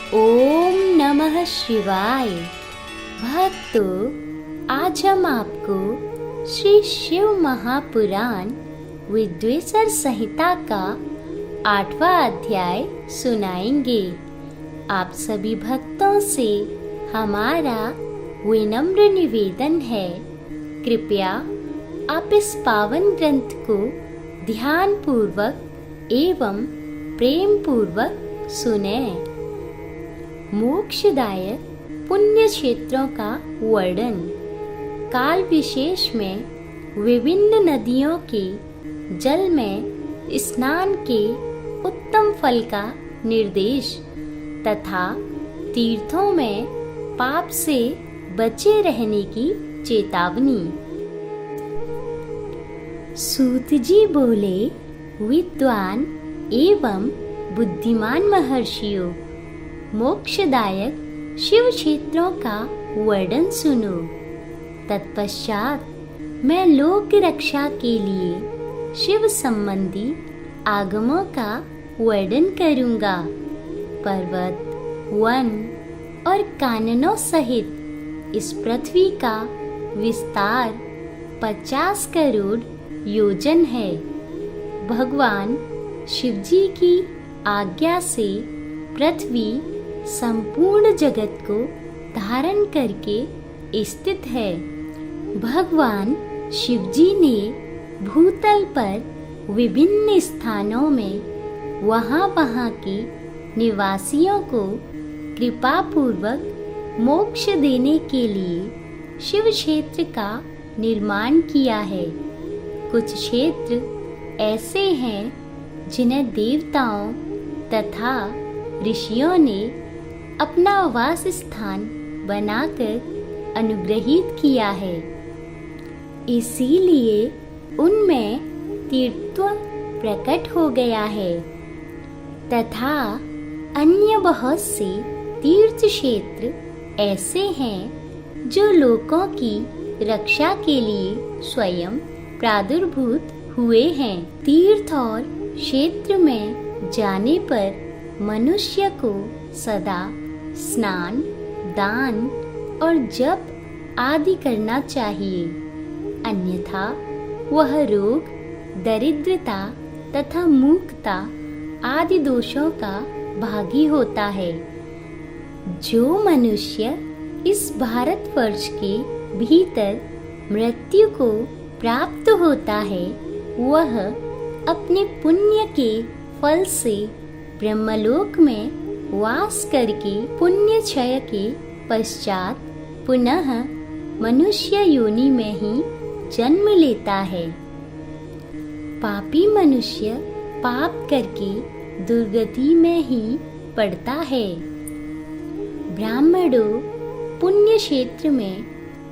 ओम नमः शिवाय। भक्तों, आज हम आपको श्री शिव महापुराण विद्वेषर संहिता का 8वां अध्याय सुनाएंगे। आप सभी भक्तों से हमारा विनम्र निवेदन है, कृपया आप इस पावन ग्रंथ को ध्यान पूर्वक एवं प्रेम पूर्वक सुनें। मोक्षदायक पुण्य क्षेत्रों का वर्णन। काल विशेष में विभिन्न नदियों के जल में स्नान के उत्तम फल का निर्देश तथा तीर्थों में पाप से बचे रहने की चेतावनी। सूत जी बोले, विद्वान एवं बुद्धिमान महर्षियों, मोक्षदायक शिव क्षेत्रों का वर्णन सुनो। तत्पश्चात मैं लोक रक्षा के लिए शिव संबंधी आगमों का वर्णन करूंगा। पर्वत, वन और काननों सहित इस पृथ्वी का विस्तार 50 करोड़ योजन है। भगवान शिवजी की आज्ञा से पृथ्वी संपूर्ण जगत को धारण करके स्थित है। भगवान शिवजी ने भूतल पर विभिन्न स्थानों में वहाँ के निवासियों को कृपा पूर्वक मोक्ष देने के लिए शिव क्षेत्र का निर्माण किया है। कुछ क्षेत्र ऐसे हैं जिन्हें देवताओं तथा ऋषियों ने अपना वास स्थान बनाकर अनुग्रहित किया है, इसीलिए उनमें तीर्थत्व प्रकट हो गया है। तथा अन्य बहुत से तीर्थ क्षेत्र ऐसे हैं जो लोगों की रक्षा के लिए स्वयं प्रादुर्भूत हुए हैं। तीर्थ और क्षेत्र में जाने पर मनुष्य को सदा स्नान, दान और जप आदि करना चाहिए, अन्यथा वह रोग, दरिद्रता तथा मूर्खता आदि दोषों का भागी होता है। जो मनुष्य इस भारतवर्ष के भीतर मृत्यु को प्राप्त होता है, वह अपने पुण्य के फल से ब्रह्मलोक में वास करके पुण्य क्षय के पश्चात पुनः मनुष्य योनि में ही जन्म लेता है। पापी मनुष्य पाप करके दुर्गति में ही पड़ता है। ब्राह्मणों, पुण्य क्षेत्र में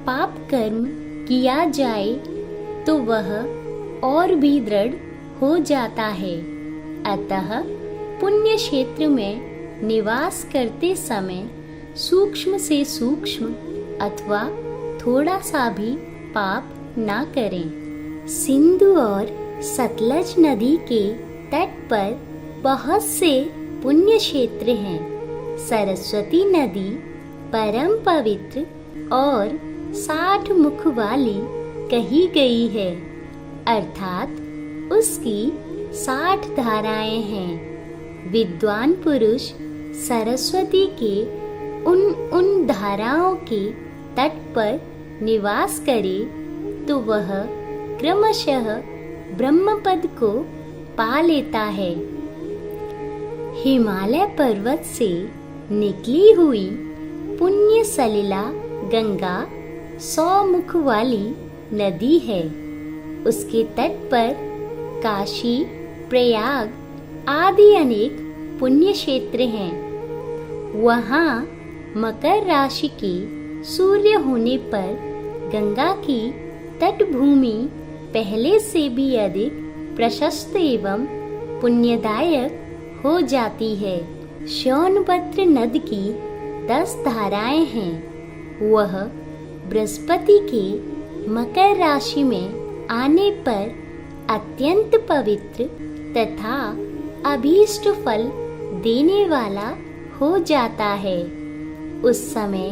पाप कर्म किया जाए तो वह और भी दृढ़ हो जाता है। अतः पुण्य क्षेत्र में निवास करते समय सूक्ष्म से सूक्ष्म अथवा थोड़ा सा भी पाप ना करें। सिंधु और सतलज नदी के तट पर बहुत से पुण्य क्षेत्र हैं। सरस्वती नदी परम पवित्र और 60 मुख वाली कही गई है, अर्थात उसकी 60 धाराएं हैं। विद्वान पुरुष सरस्वती के उन धाराओं के तट पर निवास करे तो वह क्रमशः ब्रह्मपद को पा लेता है। हिमालय पर्वत से निकली हुई पुण्य सलिला गंगा 100 मुख वाली नदी है। उसके तट पर काशी, प्रयाग आदि अनेक पुण्य क्षेत्र हैं। वहाँ मकर राशि के सूर्य होने पर गंगा की तटभूमि पहले से भी अधिक प्रशस्त एवं पुण्यदायक हो जाती है। सोनभद्र नद की 10 धाराएं हैं। वह बृहस्पति के मकर राशि में आने पर अत्यंत पवित्र तथा अभीष्ट फल देने वाला हो जाता है। उस समय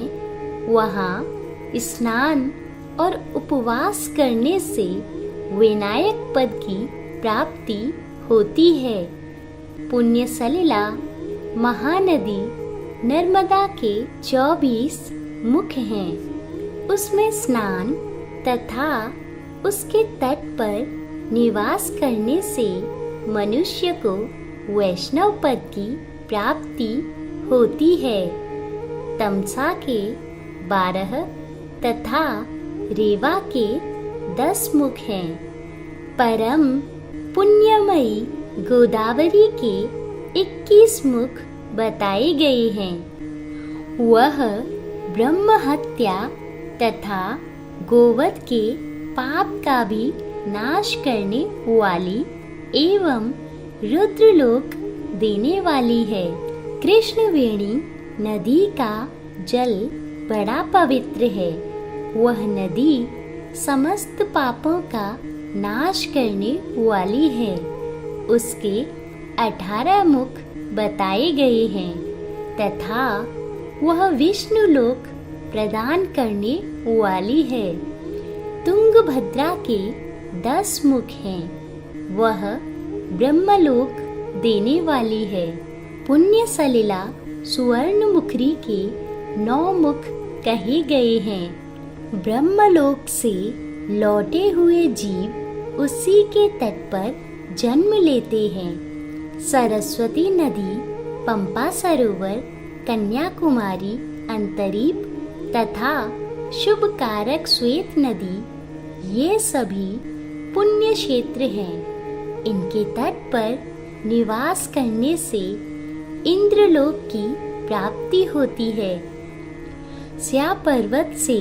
वहाँ स्नान और उपवास करने से विनायक पद की प्राप्ति होती है। पुण्य सलिला महानदी नर्मदा के 24 मुख हैं। उसमें स्नान तथा उसके तट पर निवास करने से मनुष्य को वैष्णव पद की प्राप्ति होती है। तमसा के 12 तथा रेवा के 10 मुख हैं। परम पुण्यमयी गोदावरी के 21 मुख बताए गए हैं। वह ब्रह्म हत्या तथा गोवध के पाप का भी नाश करने वाली एवं रुद्रलोक देने वाली है। कृष्णवेणी नदी का जल बड़ा पवित्र है। वह नदी समस्त पापों का नाश करने वाली है। उसके 18 मुख बताए गए हैं तथा वह विष्णु लोक प्रदान करने वाली है। तुंगभद्रा के 10 मुख हैं। वह ब्रह्मलोक देने वाली है। पुण्य सलिला सुवर्ण मुखरी के 9 मुख कहे गए हैं। ब्रह्मलोक से लौटे हुए जीव उसी के तट पर जन्म लेते हैं। सरस्वती नदी, पंपा सरोवर, कन्याकुमारी, अंतरीप तथा शुभ कारक श्वेत नदी, ये सभी पुण्य क्षेत्र हैं। इनके तट पर निवास करने से इंद्रलोक की प्राप्ति होती है। स्या पर्वत से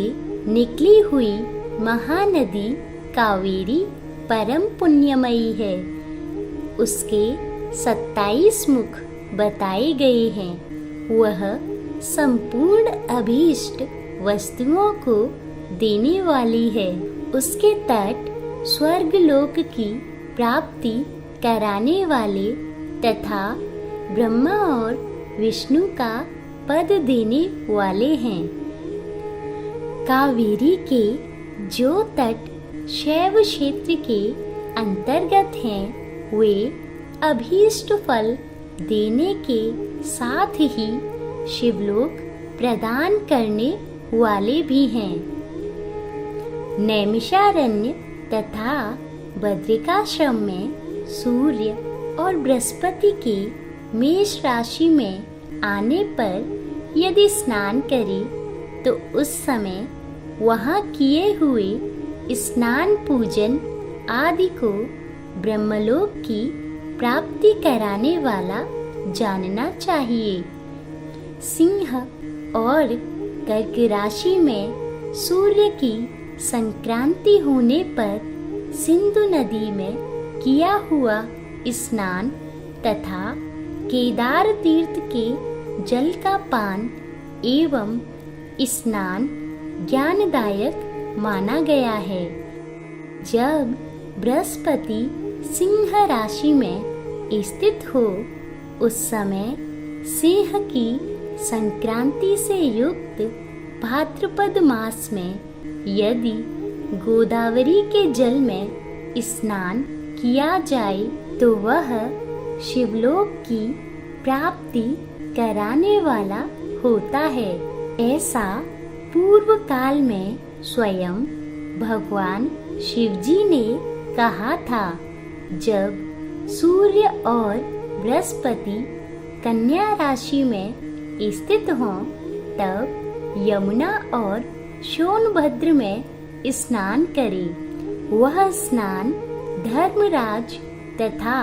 निकली हुई महानदी कावेरी परम पुण्यमयी है। उसके 27 मुख बताए गए हैं। वह संपूर्ण अभीष्ट वस्तुओं को देने वाली है। उसके तट स्वर्गलोक की प्राप्ति कराने वाले तथा ब्रह्मा और विष्णु का पद देने वाले हैं। कावेरी के जो तट शैव क्षेत्र के अंतर्गत हैं, वे अभीष्ट फल देने के साथ ही शिवलोक प्रदान करने वाले भी हैं। नैमिषारण्य तथा बद्रिकाश्रम में सूर्य और बृहस्पति के मेष राशि में आने पर यदि स्नान करे तो उस समय वहाँ किए हुए स्नान पूजन आदि को ब्रह्मलोक की प्राप्ति कराने वाला जानना चाहिए। सिंह और कर्क राशि में सूर्य की संक्रांति होने पर सिंधु नदी में किया हुआ स्नान तथा केदार तीर्थ के जल का पान एवं स्नान ज्ञानदायक माना गया है। जब बृहस्पति सिंह राशि में स्थित हो उस समय सिंह की संक्रांति से युक्त भाद्रपद मास में यदि गोदावरी के जल में स्नान किया जाए तो वह शिवलोक की प्राप्ति कराने वाला होता है। ऐसा पूर्व काल में स्वयं भगवान शिवजी ने कहा था। जब सूर्य और बृहस्पति कन्या राशि में स्थित हों तब यमुना और सोनभद्र में स्नान करें। वह स्नान धर्मराज तथा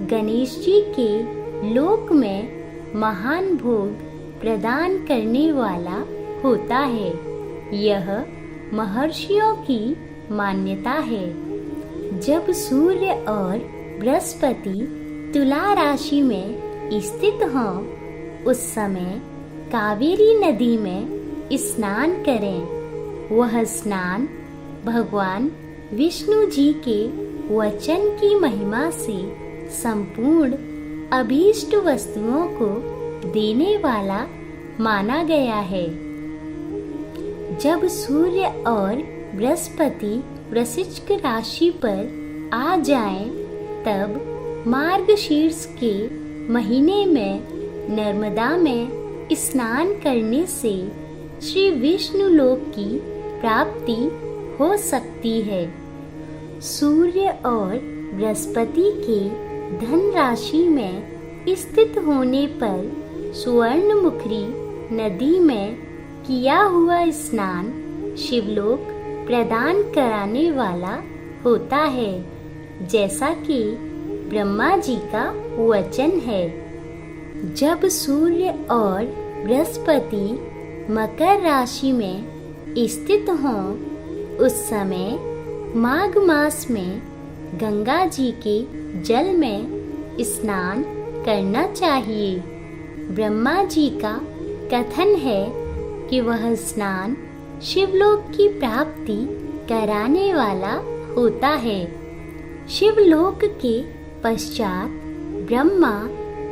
गणेश जी के लोक में महान भोग प्रदान करने वाला होता है। यह महर्षियों की मान्यता है। जब सूर्य और बृहस्पति तुला राशि में स्थित हों उस समय कावेरी नदी में स्नान करें। वह स्नान भगवान विष्णु जी के वचन की महिमा से संपूर्ण अभीष्ट वस्तुओं को देने वाला माना गया है। जब सूर्य और बृहस्पति वृश्चिक राशि पर आ जाएं, तब मार्गशीर्ष के महीने में नर्मदा में स्नान करने से श्री विष्णु लोक की प्राप्ति हो सकती है। सूर्य और बृहस्पति के धन राशि में स्थित होने पर सुवर्णमुखी नदी में किया हुआ स्नान शिवलोक प्रदान कराने वाला होता है, जैसा कि ब्रह्मा जी का वचन है। जब सूर्य और बृहस्पति मकर राशि में स्थित हों, उस समय माघ मास में गंगा जी के जल में स्नान करना चाहिए। ब्रह्मा जी का कथन है कि वह स्नान शिवलोक की प्राप्ति कराने वाला होता है। शिवलोक के पश्चात ब्रह्मा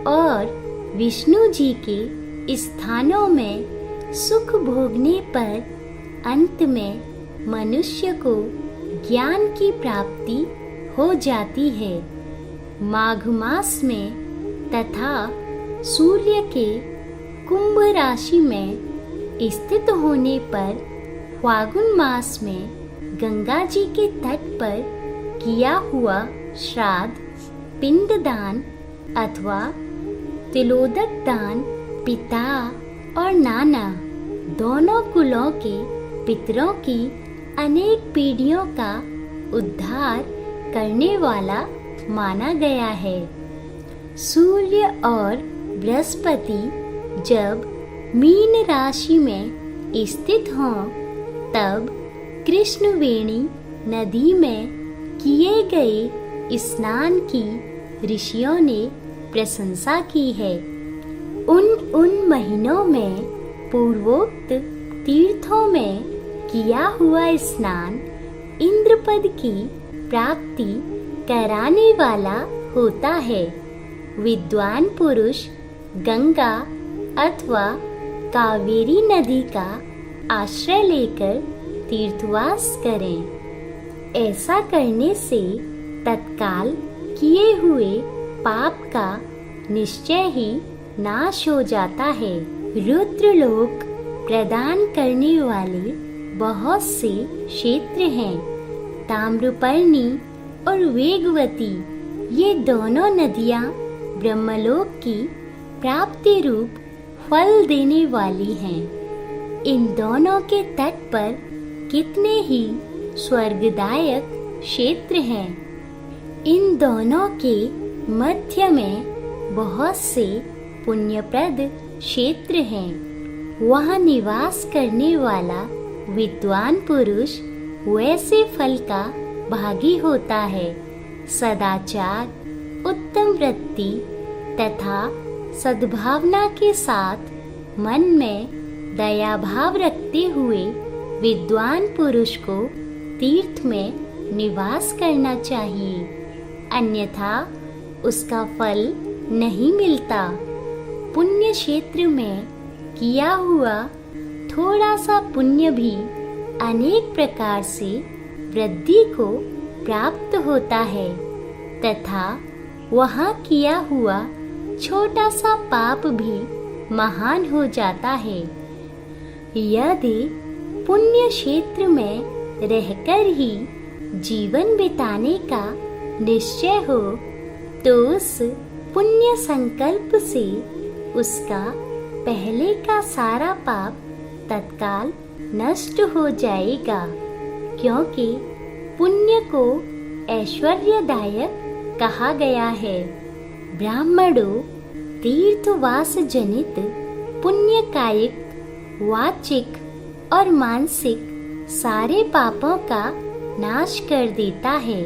और विष्णु जी के स्थानों में सुख भोगने पर अंत में मनुष्य को ज्ञान की प्राप्ति हो जाती है। माघ मास में तथा सूर्य के कुंभ राशि में स्थित होने पर फागुन मास में गंगा जी के तट पर किया हुआ श्राद्ध, पिंडदान अथवा तिलोदक दान पिता और नाना दोनों कुलों के पितरों की अनेक पीढ़ियों का उद्धार करने वाला माना गया है। सूर्य और बृहस्पति जब मीन राशि में स्थित हों, तब कृष्णवेणी नदी में किए गए स्नान की ऋषियों ने प्रशंसा की है। उन महीनों में पूर्वोक्त तीर्थों में किया हुआ स्नान इंद्रपद की प्राप्ति कराने वाला होता है। विद्वान पुरुष गंगा अथवा कावेरी नदी का आश्रय लेकर तीर्थवास करें। ऐसा करने से तत्काल किए हुए पाप का निश्चय ही नाश हो जाता है। रुद्रलोक प्रदान करने वाले बहुत से क्षेत्र हैं। ताम्रपर्णी और वेगवती ये दोनों नदियाँ ब्रह्मलोक की प्राप्ति रूप फल देने वाली हैं। इन दोनों के तट पर कितने ही स्वर्गदायक क्षेत्र हैं। इन दोनों के मध्य में बहुत से पुण्यप्रद क्षेत्र हैं। वहाँ निवास करने वाला विद्वान पुरुष वैसे फल का भागी होता है। सदाचार, उत्तम वृत्ति तथा सद्भावना के साथ मन में दया भाव रखते हुए विद्वान पुरुष को तीर्थ में निवास करना चाहिए, अन्यथा उसका फल नहीं मिलता। पुण्य क्षेत्र में किया हुआ थोड़ा सा पुण्य भी अनेक प्रकार से वृद्धि को प्राप्त होता है तथा वहाँ किया हुआ छोटा सा पाप भी महान हो जाता है। यदि पुण्य क्षेत्र में रहकर ही जीवन बिताने का निश्चय हो तो उस पुण्य संकल्प से उसका पहले का सारा पाप तत्काल नष्ट हो जाएगा, क्योंकि पुण्य को ऐश्वर्यदायक कहा गया है। ब्राह्मणों तीर्थवास जनित पुण्य कायिक, वाचिक और मानसिक सारे पापों का नाश कर देता है।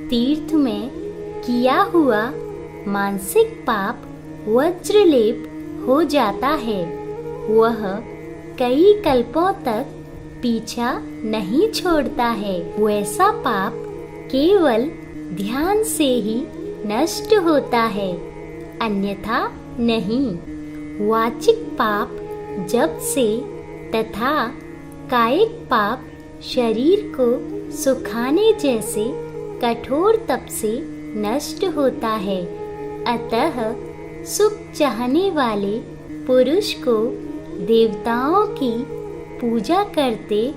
तीर्थ में किया हुआ मानसिक पाप वज्रलेप हो जाता है। वह कई कल्पों तक पीछा नहीं छोड़ता है। वैसा पाप केवल ध्यान से ही नष्ट होता है, अन्यथा नहीं। वाचिक पाप जप से तथा कायिक पाप शरीर को सुखाने जैसे कठोर तप से नष्ट होता है। अतः सुख चाहने वाले पुरुष को देवताओं की पूजा करते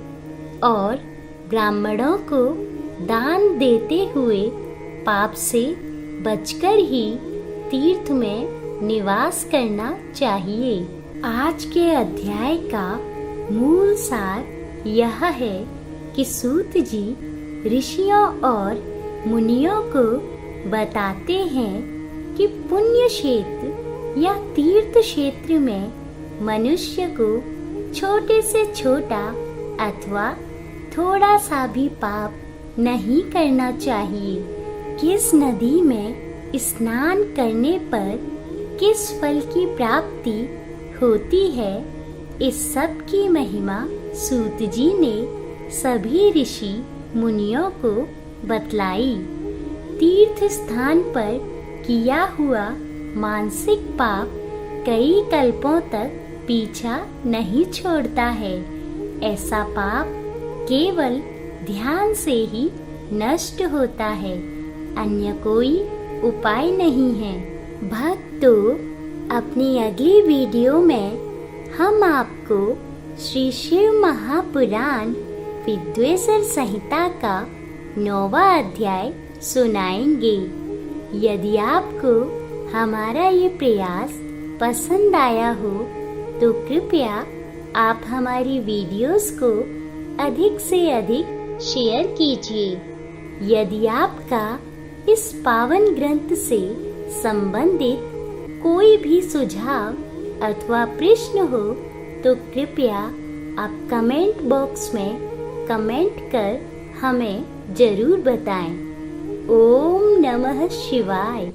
और ब्राह्मणों को दान देते हुए पाप से बचकर ही तीर्थ में निवास करना चाहिए। आज के अध्याय का मूल सार यह है कि सूत जी ऋषियों और मुनियों को बताते हैं कि पुण्य क्षेत्र या तीर्थ क्षेत्र में मनुष्य को छोटे से छोटा अथवा थोड़ा सा भी पाप नहीं करना चाहिए। किस नदी में स्नान करने पर किस फल की प्राप्ति होती है, इस सब की महिमा सूत जी ने सभी ऋषि मुनियों को बतलाई। तीर्थ स्थान पर किया हुआ मानसिक पाप कई कल्पों तक पीछा नहीं छोड़ता है। ऐसा पाप केवल ध्यान से ही नष्ट होता है, अन्य कोई उपाय नहीं है। भक्तों, अपनी अगली वीडियो में हम आपको श्री शिव महापुराण विद्वेषर संहिता का 9वां अध्याय सुनाएंगे। यदि आपको हमारा ये प्रयास पसंद आया हो तो कृपया आप हमारी वीडियोस को अधिक से अधिक शेयर कीजिए। यदि आपका इस पावन ग्रंथ से संबंधित कोई भी सुझाव अथवा प्रश्न हो तो कृपया आप कमेंट बॉक्स में कमेंट कर हमें जरूर बताएं। ओम नमः शिवाय।